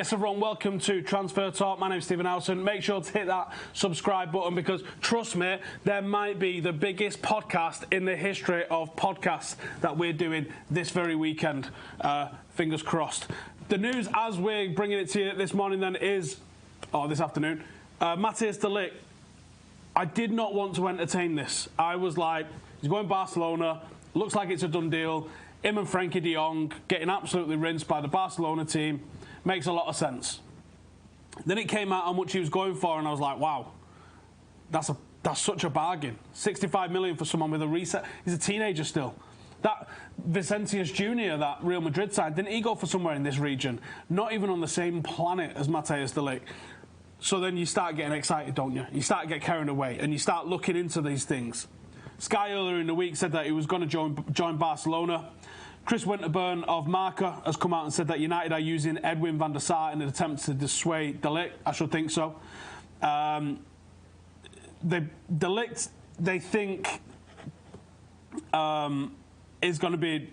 Yes, everyone, welcome to Transfer Talk. My name's Stephen Howson. Make sure to hit that subscribe button because, trust me, there might be the biggest podcast in the history of podcasts that we're doing this very weekend. Fingers crossed. The news, as we're bringing it to you this morning then, is, or this afternoon, Matthijs de Ligt. I did not want to entertain this. I was like, he's going Barcelona, looks like it's a done deal. Him and Frenkie de Jong getting absolutely rinsed by the Barcelona team makes a lot of sense. Then it came out how much he was going for, and I was like, wow, that's such a bargain. 65 million for someone with a reset. He's a teenager still. That Vinicius Jr. that Real Madrid signed, didn't he go for somewhere in this region? Not even on the same planet as Matthijs de Ligt. So then you start getting excited, don't you? You start to get carried away, and you start looking into these things. Sky earlier in the week said that he was going to join Barcelona. Chris Winterburn of Marca has come out and said that United are using Edwin van der Sar in an attempt to dissuade de Ligt. I should think so. De Ligt, they think, is going to be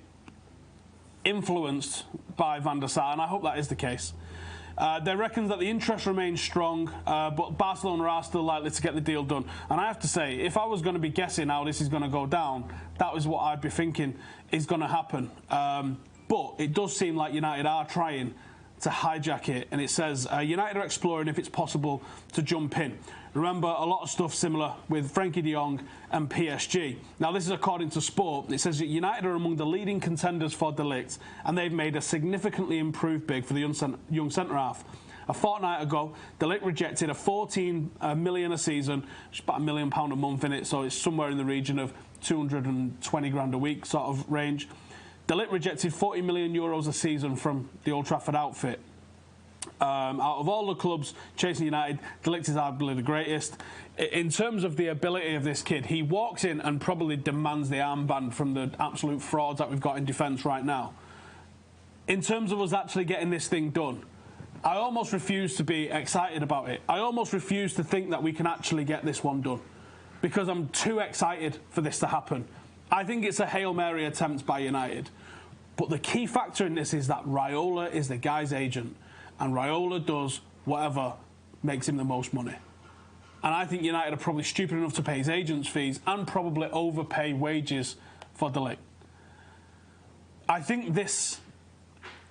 influenced by van der Sar, and I hope that is the case. They reckon that the interest remains strong, but Barcelona are still likely to get the deal done. And I have to say, if I was going to be guessing how this is going to go down, that was what I'd be thinking is going to happen. But it does seem like United are trying to hijack it, and it says United are exploring if it's possible to jump in. Remember, a lot of stuff similar with Frenkie de Jong and PSG. Now, this is according to Sport. It says that United are among the leading contenders for de Ligt, and they've made a significantly improved bid for the young centre-half. A fortnight ago, de Ligt rejected a 14 million a season, which is about £1 million a month in it, so it's somewhere in the region of 220 grand a week sort of range. De Ligt rejected €40 million a season from the Old Trafford outfit. Out of all the clubs chasing United, de Ligt is arguably the greatest. In terms of the ability of this kid, he walks in and probably demands the armband from the absolute frauds that we've got in defence right now. In terms of us actually getting this thing done, I almost refuse to be excited about it. I almost refuse to think that we can actually get this one done because I'm too excited for this to happen. I think it's a Hail Mary attempt by United. But the key factor in this is that Raiola is the guy's agent. And Raiola does whatever makes him the most money. And I think United are probably stupid enough to pay his agent's fees and probably overpay wages for de Ligt. I think this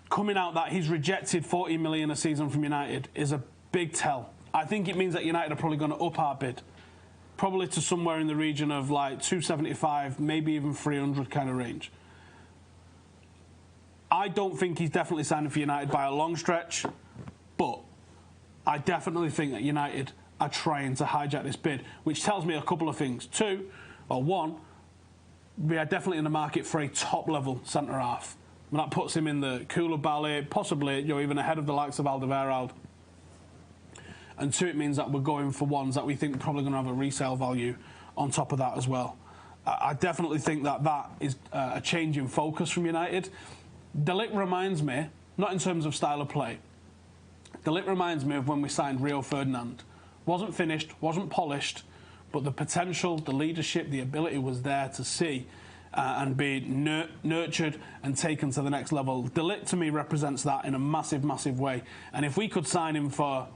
coming out that he's rejected 40 million a season from United is a big tell. I think it means that United are probably going to up our bid. Probably to somewhere in the region of like 275, maybe even 300 kind of range. I don't think he's definitely signing for United by a long stretch, but I definitely think that United are trying to hijack this bid, which tells me a couple of things. One, we are definitely in the market for a top-level centre-half. And that puts him in the Koulibaly, possibly even ahead of the likes of Alderweireld. And two, it means that we're going for ones that we think are probably going to have a resale value on top of that as well. I definitely think that that is a change in focus from United. De Ligt reminds me, not in terms of style of play, De Ligt reminds me of when we signed Rio Ferdinand. Wasn't finished, wasn't polished, but the potential, the leadership, the ability was there to see and be nurtured and taken to the next level. De Ligt to me represents that in a massive, massive way. And if we could sign him for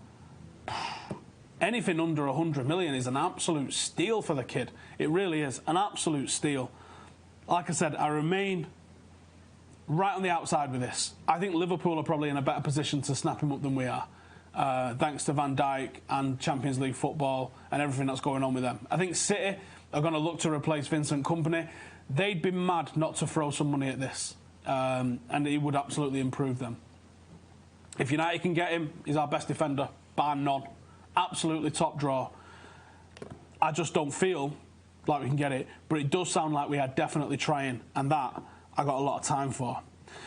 anything under 100 million is an absolute steal for the kid. It really is, an absolute steal. Like I said, I remain right on the outside with this. I think Liverpool are probably in a better position to snap him up than we are, thanks to Van Dijk and Champions League football and everything that's going on with them. I think City are going to look to replace Vincent Kompany. They'd be mad not to throw some money at this, and it would absolutely improve them. If United can get him, he's our best defender, bar none. Absolutely top draw. I just don't feel like we can get it, but it does sound like we are definitely trying, and that I got a lot of time for.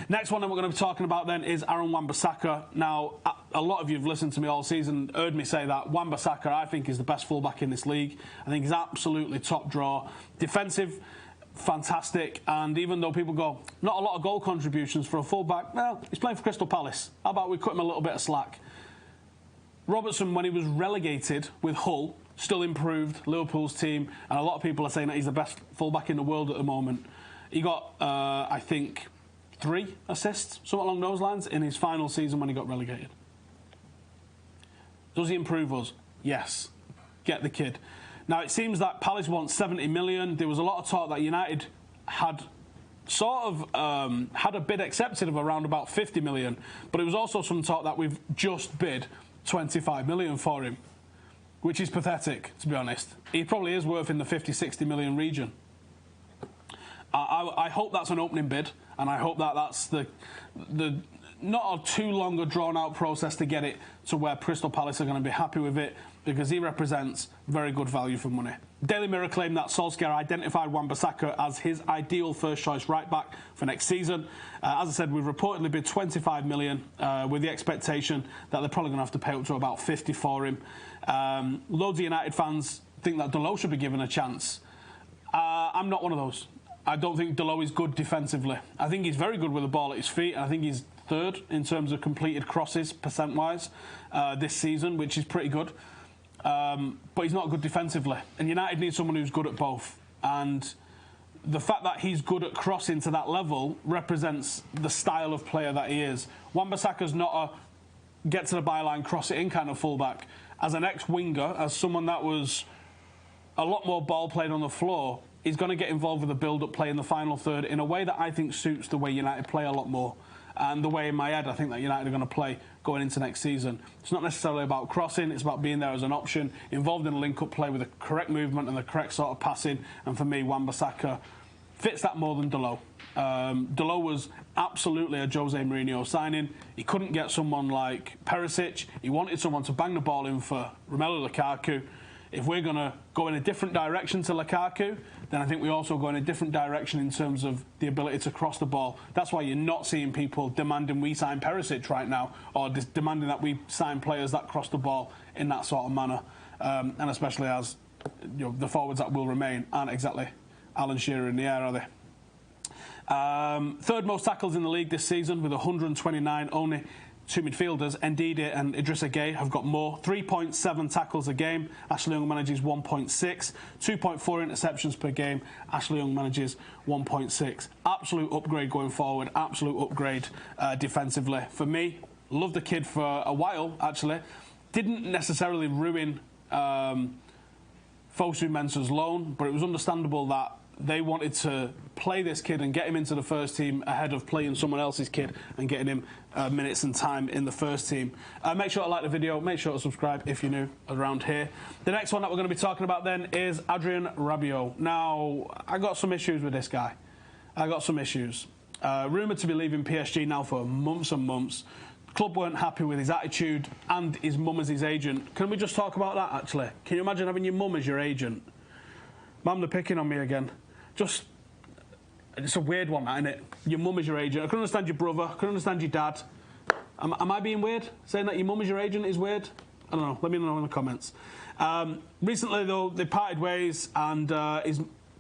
Next one that we're going to be talking about then is Wan Bissaka. Now, a lot of you have listened to me all season, heard me say that Wan Bissaka, I think, is the best fullback in this league. I think he's absolutely top draw. Defensive, fantastic, and even though people go, not a lot of goal contributions for a fullback, well, he's playing for Crystal Palace. How about we cut him a little bit of slack? Robertson, when he was relegated with Hull, still improved Liverpool's team, and a lot of people are saying that he's the best fullback in the world at the moment. He got, I think, 3 assists, something along those lines, in his final season when he got relegated. Does he improve us? Yes. Get the kid. Now, it seems that Palace wants 70 million. There was a lot of talk that United had sort of had a bid accepted of around about 50 million, but it was also some talk that we've just bid 25 million for him, which is pathetic, to be honest. He probably is worth in the 50, 60 million region. I hope that's an opening bid, and I hope that that's the not a too long a drawn-out process to get it to where Crystal Palace are going to be happy with it, because he represents very good value for money. Daily Mirror claimed that Solskjaer identified Wan Bissaka as his ideal first-choice right-back for next season. As I said, we've reportedly bid 25 million with the expectation that they're probably going to have to pay up to about 50 for him. Loads of United fans think that Delo should be given a chance. I'm not one of those. I don't think Delo is good defensively. I think he's very good with the ball at his feet, and I think he's third in terms of completed crosses percent-wise this season, which is pretty good. But he's not good defensively, and United need someone who's good at both. And the fact that he's good at crossing to that level represents the style of player that he is. Wan Bissaka's not a get to the byline, cross it in kind of fullback. As an ex-winger, as someone that was a lot more ball played on the floor, he's going to get involved with the build-up play in the final third in a way that I think suits the way United play a lot more. And the way in my head I think that United are going to play going into next season. It's not necessarily about crossing, it's about being there as an option, involved in a link-up play with the correct movement and the correct sort of passing. And for me, Wan Bissaka fits that more than Delo. Delo was absolutely a Jose Mourinho signing. He couldn't get someone like Perisic. He wanted someone to bang the ball in for Romelu Lukaku. If we're going to go in a different direction to Lukaku, then I think we also go in a different direction in terms of the ability to cross the ball. That's why you're not seeing people demanding we sign Perisic right now, or demanding that we sign players that cross the ball in that sort of manner. And especially as the forwards that will remain aren't exactly Alan Shearer in the air, are they? Third most tackles in the league this season with 129 only. Two midfielders, Ndidi and Idrissa Gueye, have got more. 3.7 tackles a game. Ashley Young manages 1.6. 2.4 interceptions per game. Ashley Young manages 1.6. Absolute upgrade going forward. Absolute upgrade defensively. For me, loved the kid for a while, actually. Didn't necessarily ruin Fosu Mensah's loan, but it was understandable that they wanted to play this kid and get him into the first team ahead of playing someone else's kid and getting him minutes and time in the first team. Make sure to like the video, make sure to subscribe if you're new around here. The next one that we're going to be talking about then is Adrien Rabiot. Now, I got some issues with this guy. I got some issues. Rumoured to be leaving PSG now for months and months. Club weren't happy with his attitude and his mum as his agent. Can we just talk about that, actually? Can you imagine having your mum as your agent? Mum, they're picking on me again. It's a weird one, that, isn't it? Your mum is your agent. I can understand your brother. I can understand your dad. Am I being weird? Saying that your mum is your agent is weird? I don't know. Let me know in the comments. Recently, though, they parted ways, and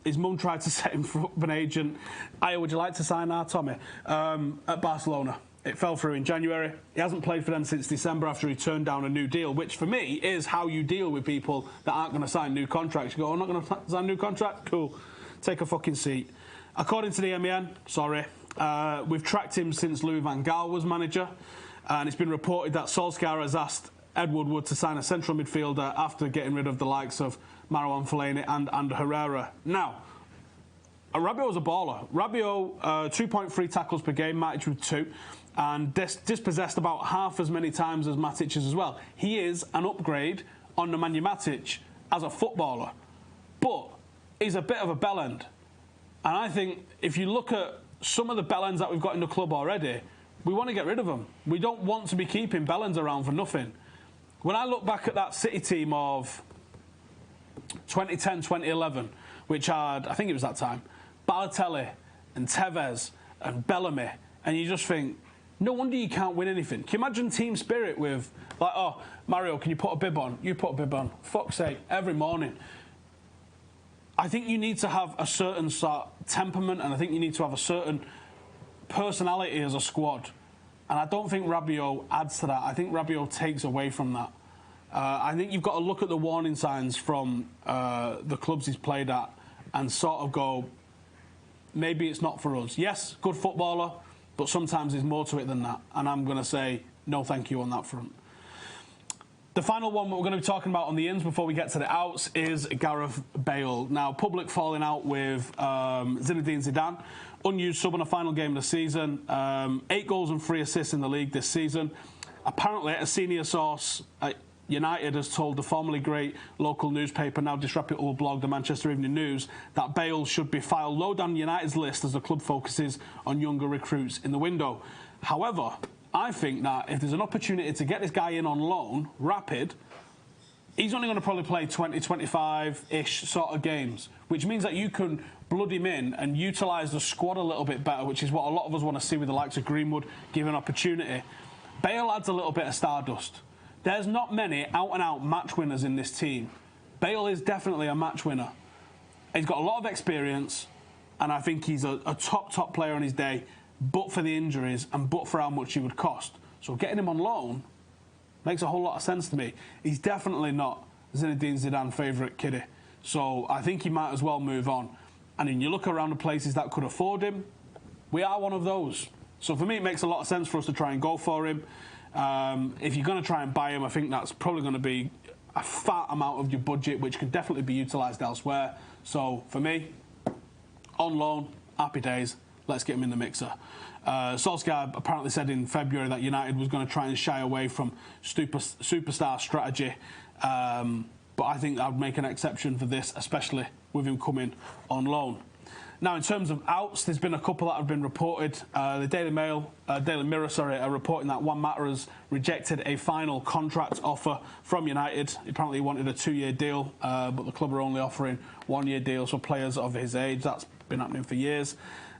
his mum tried to set him up with an agent. Would you like to sign our Tommy? At Barcelona. It fell through in January. He hasn't played for them since December after he turned down a new deal, which for me is how you deal with people that aren't going to sign new contracts. You go, I'm not going to sign a new contract? Cool. Take a fucking seat. According to the MEN, we've tracked him since Louis van Gaal was manager, and it's been reported that Solskjaer has asked Ed Woodward to sign a central midfielder after getting rid of the likes of Marouane Fellaini and Herrera. Now, Rabiot was a baller. Rabiot, 2.3 tackles per game, Matic with 2, and dispossessed about half as many times as Matic is as well. He is an upgrade on Nemanja Matic as a footballer, but he's a bit of a bellend. And I think if you look at some of the bellends that we've got in the club already, we want to get rid of them. We don't want to be keeping bellends around for nothing. When I look back at that City team of 2010, 2011, which had, I think it was that time, Balotelli and Tevez and Bellamy, and you just think, no wonder you can't win anything. Can you imagine team spirit with, like, oh, Mario, can you put a bib on? You put a bib on. Fuck's sake, every morning. I think you need to have a certain sort of temperament, and I think you need to have a certain personality as a squad. And I don't think Rabiot adds to that. I think Rabiot takes away from that. I think you've got to look at the warning signs from the clubs he's played at and sort of go, maybe it's not for us. Yes, good footballer, but sometimes there's more to it than that. And I'm going to say no thank you on that front. The final one we're going to be talking about on the ins before we get to the outs is Gareth Bale. Now, public falling out with Zinedine Zidane. Unused sub in the final game of the season. 8 goals and 3 assists in the league this season. Apparently, a senior source at United has told the formerly great local newspaper, now disreputable blog, the Manchester Evening News, that Bale should be filed low down United's list as the club focuses on younger recruits in the window. However, I think that if there's an opportunity to get this guy in on loan, rapid, he's only going to probably play 20, 25-ish sort of games, which means that you can blood him in and utilise the squad a little bit better, which is what a lot of us want to see with the likes of Greenwood, given opportunity. Bale adds a little bit of stardust. There's not many out-and-out match winners in this team. Bale is definitely a match winner. He's got a lot of experience, and I think he's a top player on his day, but for the injuries and but for how much he would cost. So getting him on loan makes a whole lot of sense to me. He's definitely not Zinedine Zidane's favourite kiddie. So I think he might as well move on. And when you look around the places that could afford him, we are one of those. So for me, it makes a lot of sense for us to try and go for him. If you're going to try and buy him, I think that's probably going to be a fat amount of your budget, which could definitely be utilised elsewhere. So for me, on loan, happy days. Let's get him in the mixer. Solskjaer apparently said in February that United was going to try and shy away from superstar strategy. But I think I would make an exception for this, especially with him coming on loan. Now, in terms of outs, there's been a couple that have been reported. The Daily Mirror, are reporting that Wan Bissaka has rejected a final contract offer from United. Apparently, he wanted a 2-year deal, but the club are only offering 1-year deals for players of his age. That's been happening for years.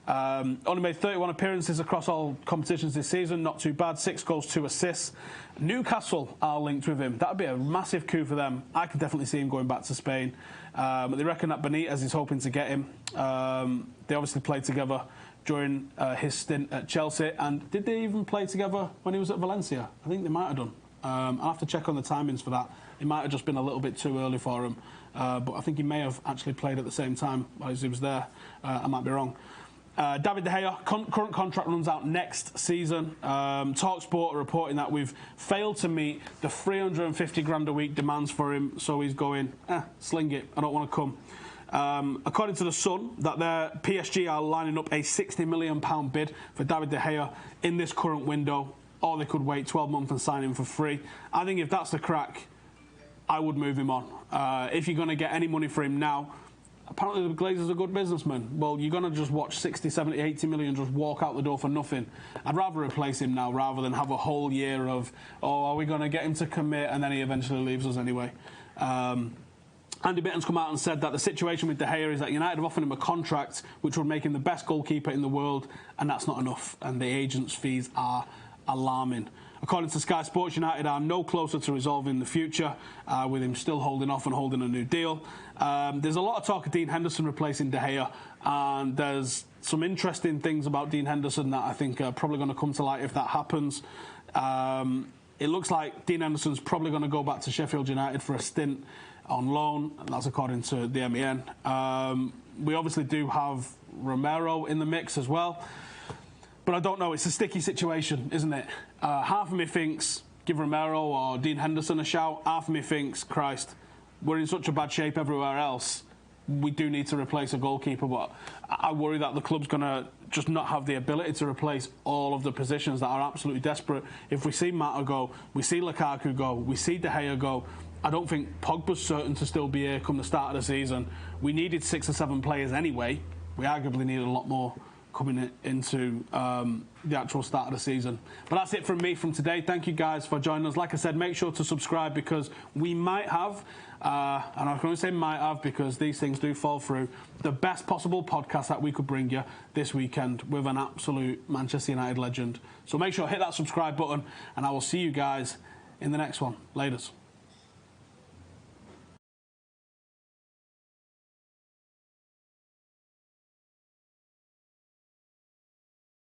Only made 31 appearances across all competitions this season. Not too bad. 6 goals, 2 assists. Newcastle are linked with him. That would be a massive coup for them. I could definitely see him going back to Spain. But they reckon that Benitez is hoping to get him. They obviously played together during his stint at Chelsea. And did they even play together when he was at Valencia? I think they might have done. I'll have to check on the timings for that. It might have just been a little bit too early for him. But I think he may have actually played at the same time as he was there. I might be wrong. David De Gea, current contract runs out next season. TalkSport are reporting that we've failed to meet the 350 grand a week demands for him, so he's going, sling it, I don't want to come. According to The Sun, that their PSG are lining up a £60 million bid for David De Gea in this current window, or they could wait 12 months and sign him for free. I think if that's the crack, I would move him on. If you're going to get any money for him now, apparently the Glazers are good businessmen. Well, you're going to just watch 60, 70, 80 million just walk out the door for nothing. I'd rather replace him now rather than have a whole year of, are we going to get him to commit, and then he eventually leaves us anyway. Andy Bitten's come out and said that the situation with De Gea is that United have offered him a contract which would make him the best goalkeeper in the world, and that's not enough, and the agent's fees are alarming. According to Sky Sports, United are no closer to resolving the future, with him still holding off and holding a new deal. There's a lot of talk of Dean Henderson replacing De Gea, and there's some interesting things about Dean Henderson that I think are probably going to come to light if that happens. It looks like Dean Henderson's probably going to go back to Sheffield United for a stint on loan, and that's according to the MEN. We obviously do have Romero in the mix as well. But I don't know, it's a sticky situation, isn't it? Half of me thinks give Romero or Dean Henderson a shout. Half of me thinks, Christ, we're in such a bad shape everywhere else. We do need to replace a goalkeeper, but I worry that the club's going to just not have the ability to replace all of the positions that are absolutely desperate. If we see Mata go, we see Lukaku go, we see De Gea go, I don't think Pogba's certain to still be here come the start of the season. We needed 6 or 7 players anyway. We arguably needed a lot more coming into the actual start of the season. But that's it from me from today. Thank you guys for joining us. Like I said, make sure to subscribe because we might have, and I can only say might have because these things do fall through, the best possible podcast that we could bring you this weekend with an absolute Manchester United legend. So make sure to hit that subscribe button and I will see you guys in the next one. Laters.